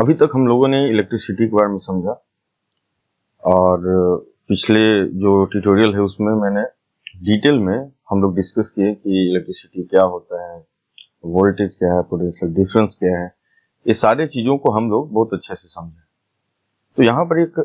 अभी तक हम लोगों ने इलेक्ट्रिसिटी के बारे में समझा और पिछले जो ट्यूटोरियल है उसमें मैंने डिटेल में हम लोग डिस्कस किए कि इलेक्ट्रिसिटी क्या होता है, वोल्टेज क्या है, पोटेंशियल डिफरेंस क्या है। ये सारे चीज़ों को हम लोग बहुत अच्छे से समझे। तो यहाँ पर एक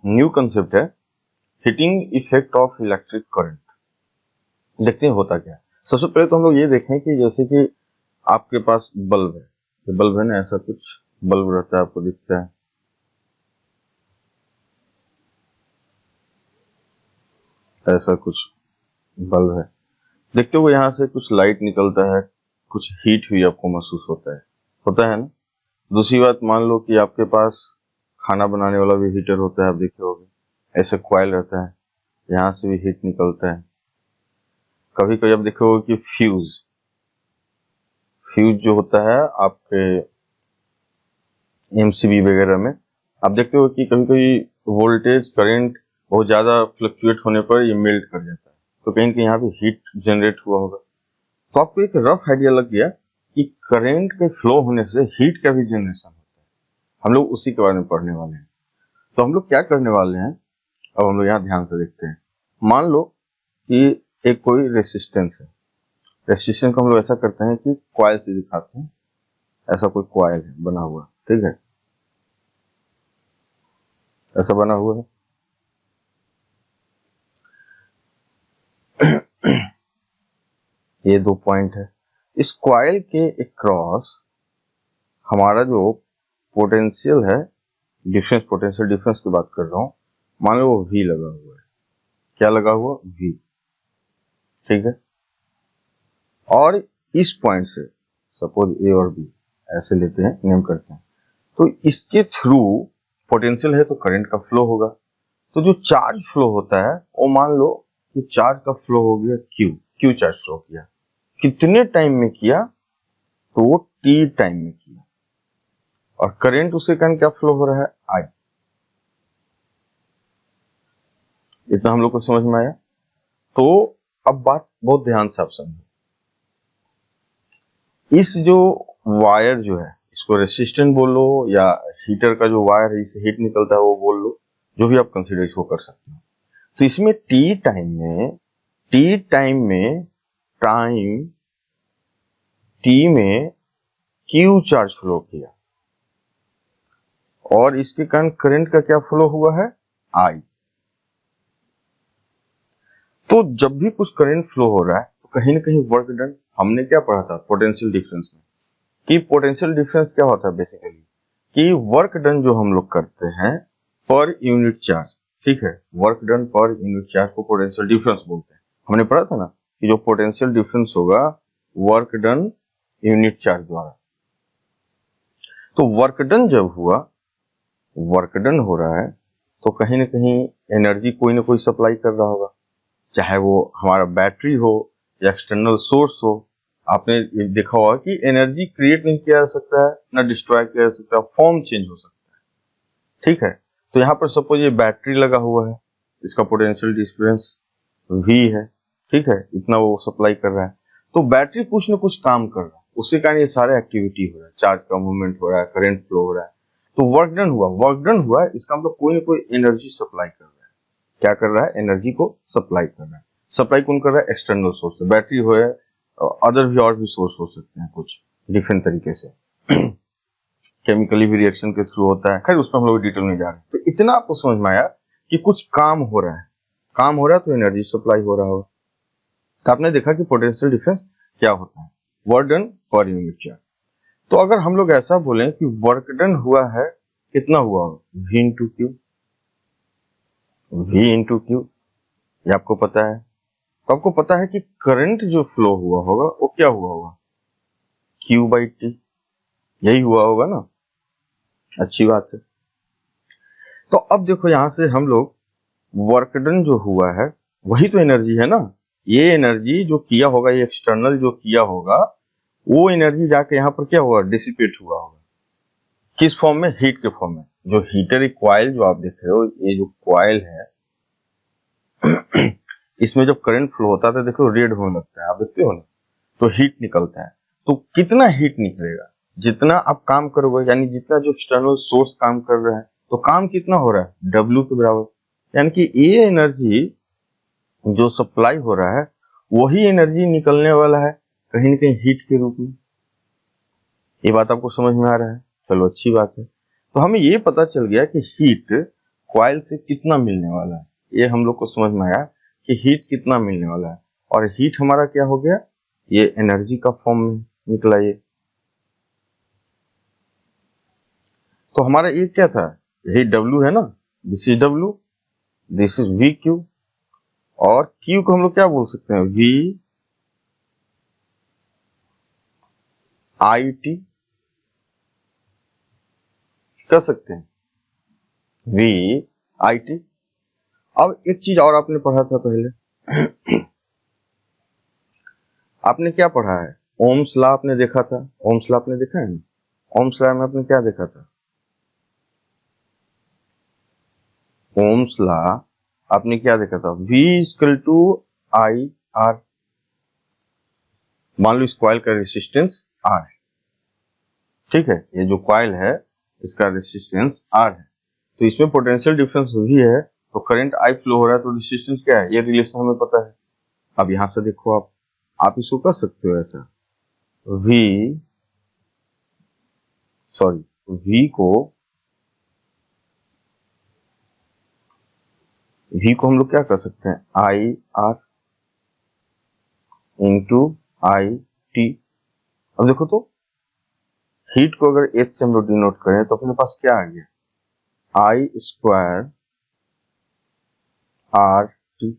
न्यू कंसेप्ट है, heating effect of electric current. देखते हैं होता क्या है। सबसे पहले तो हम लोग ये देखें कि जैसे कि आपके पास बल्ब है, ये बल्ब है ना, ऐसा कुछ बल्ब रहता है, आपको दिखता है। ऐसा कुछ बल्ब है, देखते हो यहाँ से कुछ लाइट निकलता है, कुछ हीट हुई आपको महसूस होता है ना। दूसरी बात, मान लो कि आपके पास खाना बनाने वाला भी हीटर होता है, आप देखे होंगे, ऐसे कॉइल रहता है, यहाँ से भी हीट निकलता है। कभी कभी आप देखे होगे कि फ्यूज जो होता है आपके एमसीबी वगैरह में, आप देखते हो कि कभी कभी वोल्टेज करंट बहुत ज्यादा फ्लक्चुएट होने पर ये मेल्ट कर जाता है, तो कहीं कहीं यहाँ पे हीट जनरेट हुआ होगा। तो आपको एक रफ आइडिया लग गया कि करंट के फ्लो होने से हीट का भी जनरेशन होता है। हम लोग उसी के बारे में पढ़ने वाले हैं। तो हम लोग क्या करने वाले हैं, अब हम लोग यहाँ ध्यान से देखते हैं। मान लो कि एक कोई रेसिस्टेंस है, रेसिस्टेंस को हम लोग ऐसा करते हैं कि कॉइल से दिखाते हैं। ऐसा कोई कॉइल है बना हुआ, ठीक है, ऐसा बना हुआ है। ये 2 पॉइंट है। इस कॉइल के क्रॉस हमारा जो पोटेंशियल है, डिफरेंस, पोटेंशियल डिफरेंस की बात कर रहा हूं, मान लो वो V लगा हुआ है। क्या लगा हुआ? V, ठीक है। और इस पॉइंट से सपोज A और B ऐसे लेते हैं, नेम करते हैं, तो इसके थ्रू पोटेंशियल है तो करंट का फ्लो होगा। तो जो चार्ज फ्लो होता है वो मान लो कि चार्ज का फ्लो हो गया Q चार्ज फ्लो किया। कितने टाइम में किया? तो वो T टाइम में किया। और करंट उसके कारण क्या फ्लो हो रहा है? I। इतना हम लोग को समझ में आया। तो अब बात बहुत ध्यान से आप समझो। इस जो वायर जो है, इसको रेसिस्टेंट बोलो या हीटर का जो वायर है, इससे हीट निकलता है वो बोल लो, जो भी आप कंसीडर इसको कर सकते हो। तो इसमें टी में क्यू चार्ज फ्लो किया और इसके कारण करंट का क्या फ्लो हुआ है? आई। तो जब भी कुछ करंट फ्लो हो रहा है तो कहीं ना कहीं वर्क डन, हमने क्या पढ़ा था पोटेंशियल डिफरेंस में, कि पोटेंशियल डिफरेंस क्या होता है बेसिकली, कि वर्क डन जो हम लोग करते हैं पर यूनिट चार्ज, ठीक है, work done per unit charge को पोटेंशियल डिफरेंस बोलते हैं। हमने पढ़ा था ना कि जो पोटेंशियल डिफरेंस होगा वर्क डन यूनिट चार्ज द्वारा। तो वर्क डन जब हुआ, वर्क डन हो रहा है तो कहीं ना कहीं एनर्जी कोई ना कोई सप्लाई कर रहा होगा, चाहे वो हमारा बैटरी हो या एक्सटर्नल सोर्स हो। आपने ये देखा होगा कि एनर्जी क्रिएट नहीं किया जा सकता है, ना डिस्ट्रॉय किया जा सकता है, फॉर्म चेंज हो सकता है, ठीक है। तो यहाँ पर सपोज ये बैटरी लगा हुआ है, इसका पोटेंशियल डिफरेंस V है, ठीक है, इतना वो सप्लाई कर रहा है। तो बैटरी कुछ ना कुछ काम कर रहा है, उसके कारण ये सारे एक्टिविटी हो रहा है, चार्ज का मूवमेंट हो रहा है, करंट फ्लो हो रहा है। तो वर्क डन हुआ है, इसका मतलब कोई ना कोई एनर्जी सप्लाई कर रहा है। क्या कर रहा है? एनर्जी को सप्लाई कर रहा है। सप्लाई कौन कर रहा है? एक्सटर्नल सोर्स, बैटरी हो या अदर भी और भी सोर्स हो सकते हैं कुछ डिफरेंट तरीके से, केमिकली भी रिएक्शन के थ्रू होता है। खैर उसमें हम लोग डिटेल में जा रहे हैं। तो इतना आपको समझ में आया कि कुछ काम हो रहा है तो एनर्जी सप्लाई हो रहा होगा। तो आपने देखा कि पोटेंशियल डिफरेंस क्या होता है, work done per unit charge. तो अगर हम लोग ऐसा बोलें कि वर्क डन हुआ है, कितना हुआ होगा? V इंटू क्यू, ये आपको पता है। तो आपको पता है कि करंट जो फ्लो हुआ होगा वो क्या हुआ होगा? Q/T, यही हुआ होगा ना। अच्छी बात है। तो अब देखो यहां से हम लोग वर्क डन जो हुआ है वही तो एनर्जी है ना। ये एनर्जी जो किया होगा, ये एक्सटर्नल जो किया होगा, वो एनर्जी जाके यहाँ पर क्या हुआ? डिसिपेट हुआ होगा। किस फॉर्म में? हीट के फॉर्म में। जो हीटर एक कॉइल जो आप देख रहे हो, ये जो कॉइल है इसमें जब करंट फ्लो होता है तो देखो रेड होने लगता है, आप देखते हो ना, तो हीट निकलता है। तो कितना हीट निकलेगा? जितना आप काम करोगे, यानी जितना जो एक्सटर्नल सोर्स काम कर रहा है, तो काम कितना हो रहा है, W के बराबर। यानी कि ये एनर्जी जो सप्लाई हो रहा है, वही एनर्जी निकलने वाला है कहीं न कहीं हीट के रूप में। ये बात आपको समझ में आ रहा है? चलो अच्छी बात है। तो हमें ये पता चल गया कि हीट कॉइल से कितना मिलने वाला है। ये हम लोग को समझ में आया कि हीट कितना मिलने वाला है, और हीट हमारा क्या हो गया, ये एनर्जी का फॉर्म में निकला ये। तो हमारा ये क्या था, यही W है ना, this is W, this is VQ, और Q को हम लोग क्या बोल सकते हैं, VIT कर सकते हैं, VIT। अब एक चीज और आपने पढ़ा था पहले आपने क्या पढ़ा है, ओम्स लॉ आपने देखा था, ओम्स लॉ आपने देखा है ना, ओम्स लॉ में आपने क्या देखा था, ओम्स लॉ आपने क्या देखा था, V इक्वल टू IR। मान लो इस कॉइल का रेसिस्टेंस R है, ठीक है, ये जो कॉइल है इसका रेसिस्टेंस R है, तो इसमें पोटेंशियल डिफरेंस V है, तो करंट I फ्लो हो रहा है, तो रेसिस्टेंस क्या है, ये रिलेशन हमें पता है। अब यहां से देखो आप इसको कर सकते हो ऐसा, V को हम लोग क्या कर सकते हैं, IR इंटू IT। अब देखो तो हीट को अगर H से हम लोग डिनोट करें तो अपने पास क्या आ गया, I स्क्वायर RT।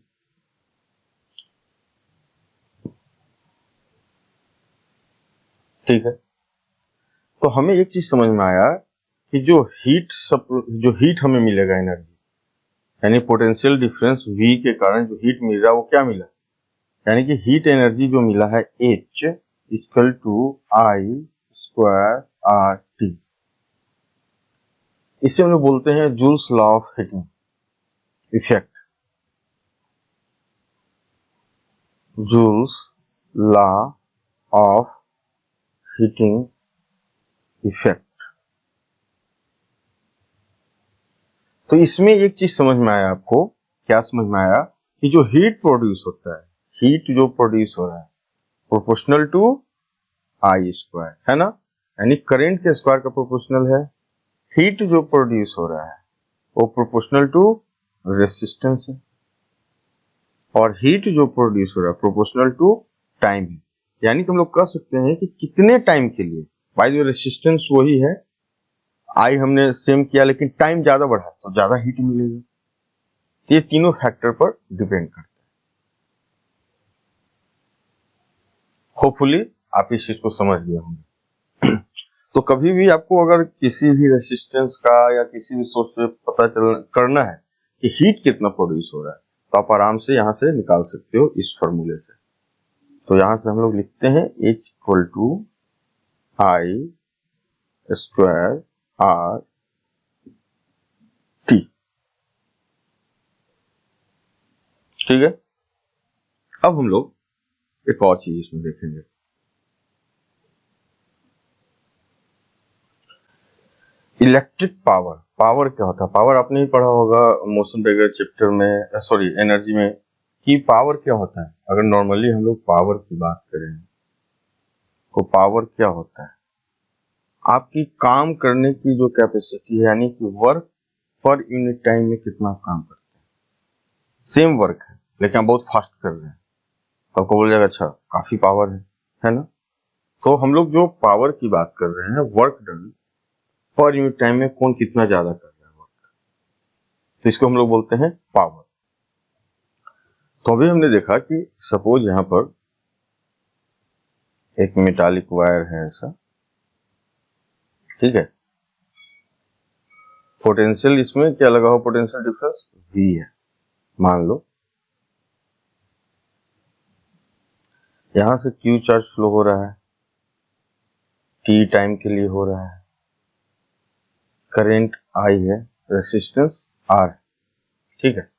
ठीक है, तो हमें एक चीज समझ में आया कि जो हीट हमें मिलेगा एनर्जी, यानी पोटेंशियल डिफरेंस V के कारण जो हीट मिल रहा है वो क्या मिला, यानी कि हीट एनर्जी जो मिला है H equal to I square RT। इसे हम लोग बोलते हैं Joule's law of heating effect, Joule's law of heating effect. तो इसमें एक चीज समझ में आया आपको, क्या समझ में आया, कि जो हीट प्रोड्यूस होता है, हीट जो प्रोड्यूस हो रहा है प्रोपोर्शनल टू I स्क्वायर, है ना, यानी करंट के स्क्वायर का प्रोपोर्शनल है। हीट जो प्रोड्यूस हो रहा है वो प्रोपोर्शनल टू रेसिस्टेंस है, और हीट जो प्रोड्यूस हो रहा है प्रोपोर्शनल टू टाइम है। यानी कि हम लोग कह सकते हैं कि कितने टाइम के लिए, बाय द वे रेसिस्टेंस वही है, आई हमने सेम किया लेकिन टाइम ज्यादा बढ़ा तो ज्यादा हीट मिलेगी। ये तीनों फैक्टर पर डिपेंड करता है। होपफुली आप इस चीज को समझ गए होंगे। तो कभी भी आपको अगर किसी भी रेसिस्टेंस का या किसी भी सोर्स से पता करना है कि हीट कितना प्रोड्यूस हो रहा है, तो आप आराम से यहां से निकाल सकते हो इस फॉर्मूले से। तो यहां से हम लोग लिखते हैं H equal to I square R T। ठीक है, अब हम लोग एक और चीज इसमें देखेंगे, इलेक्ट्रिक पावर। पावर क्या होता है, पावर आपने ही पढ़ा होगा मोशन वगैरह चैप्टर में, सॉरी एनर्जी में, कि पावर क्या होता है। अगर नॉर्मली हम लोग पावर की बात करें तो पावर क्या होता है, आपकी काम करने की जो कैपेसिटी है, यानी कि वर्क पर यूनिट टाइम में कितना काम करते हैं। सेम वर्क है लेकिन आप बहुत फास्ट कर रहे हैं, तो आपको बोल जाएगा अच्छा काफी पावर है ना। तो हम लोग जो पावर की बात कर रहे हैं, work done per unit time में कौन कितना ज्यादा कर रहा है वर्क, तो इसको हम लोग बोलते हैं पावर। तो अभी हमने देखा कि सपोज यहां पर एक मेटालिक वायर है ऐसा, ठीक है, पोटेंशियल इसमें क्या लगा हो, पोटेंशियल डिफरेंस V है। मान लो यहां से Q चार्ज फ्लो हो रहा है, T टाइम के लिए हो रहा है, करंट I है, रेसिस्टेंस R है, ठीक है।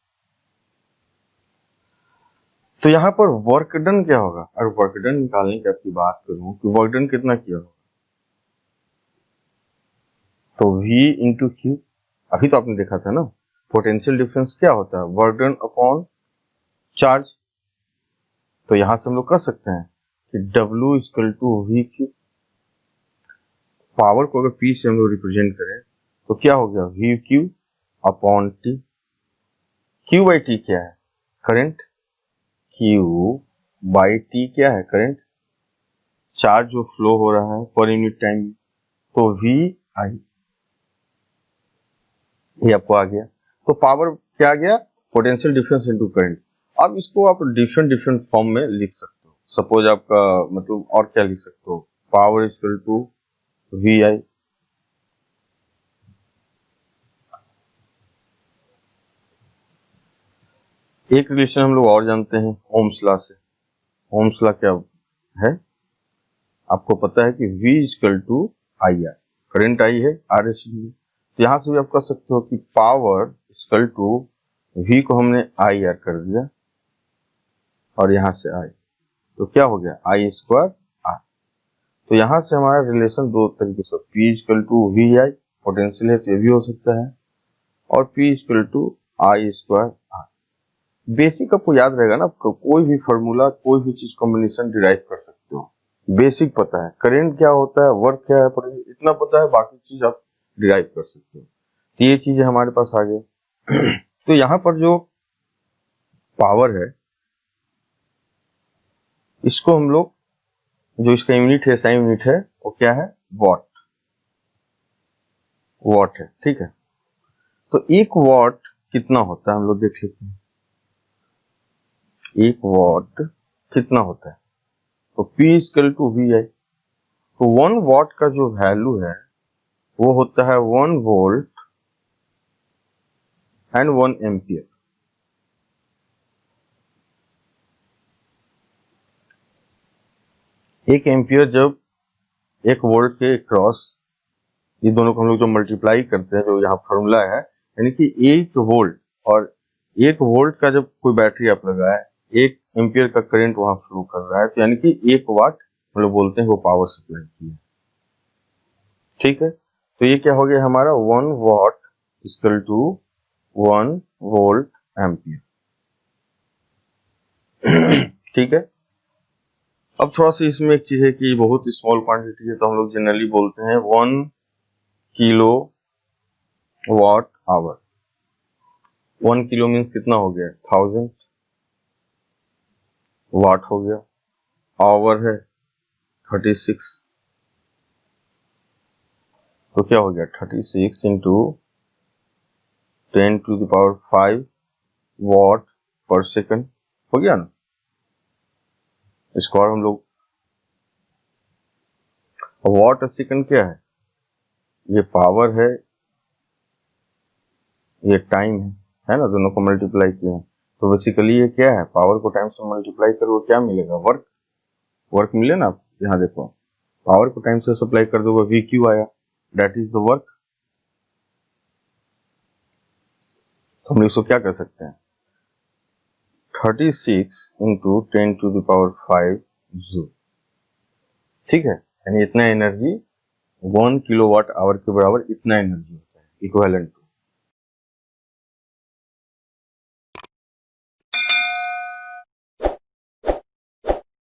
तो यहां पर वर्क डन क्या होगा, और वर्क डन निकालने की आपकी बात करूं कि वर्क डन कितना किया होगा, तो V इंटू क्यू, अभी तो आपने देखा था ना पोटेंशियल डिफरेंस क्या होता है, वर्क डन अपॉन चार्ज। तो यहां से हम लोग कर सकते हैं कि W equal to V Q, power को अगर P से हम लोग रिप्रेजेंट करें तो क्या हो गया, we Q upon T. Q by T क्या है, करंट। क्यू बाई टी क्या है, करंट। चार्ज जो फ्लो हो रहा है पर यूनिट टाइम, तो वी आई, ये आपको आ गया। तो पावर क्या आ गया, पोटेंशियल डिफरेंस इनटू करंट। अब इसको आप डिफरेंट डिफरेंट फॉर्म में लिख सकते हो। सपोज आपका मतलब और क्या लिख सकते हो, power equal to V I. एक रिलेशन हम लोग और जानते हैं ओम्स लॉ से। ओम्स लॉ क्या है, आपको पता है कि V equal to I R, current I है, आर एस। तो यहां से भी आप कर सकते हो कि पावर इक्वल टू V को हमने आई आर कर दिया और यहां से आई, तो क्या हो गया, आई स्क्वायर आर। तो यहां से हमारा रिलेशन दो तरीके से, P equal to V I, potential है तो ये भी हो सकता है, और P equal to I square R. Basic आपको याद रहेगा ना, आपको कोई भी फॉर्मूला, कोई भी चीज कॉम्बिनेशन डिराइव कर सकते हो। बेसिक पता है, करंट क्या होता है, वर्क क्या है, इतना पता है, बाकी चीज आप डिराइव कर सकते हो। तो ये चीजें हमारे पास आ गई। तो यहाँ पर जो पावर है, इसको हम लोग, जो इसका यूनिट है, SI यूनिट है, वो क्या है, वॉट। वॉट है, ठीक है। तो एक वॉट कितना होता है, हम लोग देख लेते हैं। एक वॉट कितना होता है, तो P इक्वल टू वी आई। तो 1 वॉट का जो वैल्यू है वो होता है 1 वोल्ट एंड 1 एम्पियर। एक एम्पियर जब एक वोल्ट के क्रॉस, ये दोनों को हम लोग जो मल्टीप्लाई करते हैं, जो यहाँ फॉर्मूला है, यानी कि 1 वोल्ट और 1 वोल्ट का जब कोई बैटरी आप लगाए, 1 एम्पियर का करंट वहां फ्लो कर रहा है, तो यानी कि 1 वाट हम लोग बोलते हैं वो पावर सप्लाई की है, ठीक है। तो ये क्या हो गया हमारा, 1 watt equal to 1 volt ampere. ठीक है। अब थोड़ा सा इसमें एक चीज है कि बहुत स्मॉल क्वांटिटी है, तो हम लोग जनरली बोलते हैं 1 kilowatt hour. 1 kilo means कितना हो गया, 1000 वाट हो गया। आवर है 36, तो क्या हो गया, 36 into 10 to the power 5 watt पर सेकंड हो गया ना। इसको और हम लोग, वॉट सेकंड क्या है, ये पावर है, ये टाइम है ना, दोनों को मल्टीप्लाई किए हैं। तो बेसिकली ये क्या है, पावर को टाइम से मल्टीप्लाई करो, क्या मिलेगा, वर्क। वर्क मिले ना, आप यहाँ देखो, पावर को टाइम से सप्लाई कर दोगे, वी क्यू आया, दैट इज द वर्क। तो हम इसको क्या कर सकते हैं, 36 into 10 to the power 5 joule, ठीक है। यानी इतना एनर्जी 1 किलोवाट आवर के बराबर इतना एनर्जी होता है, इक्विवेलेंट टू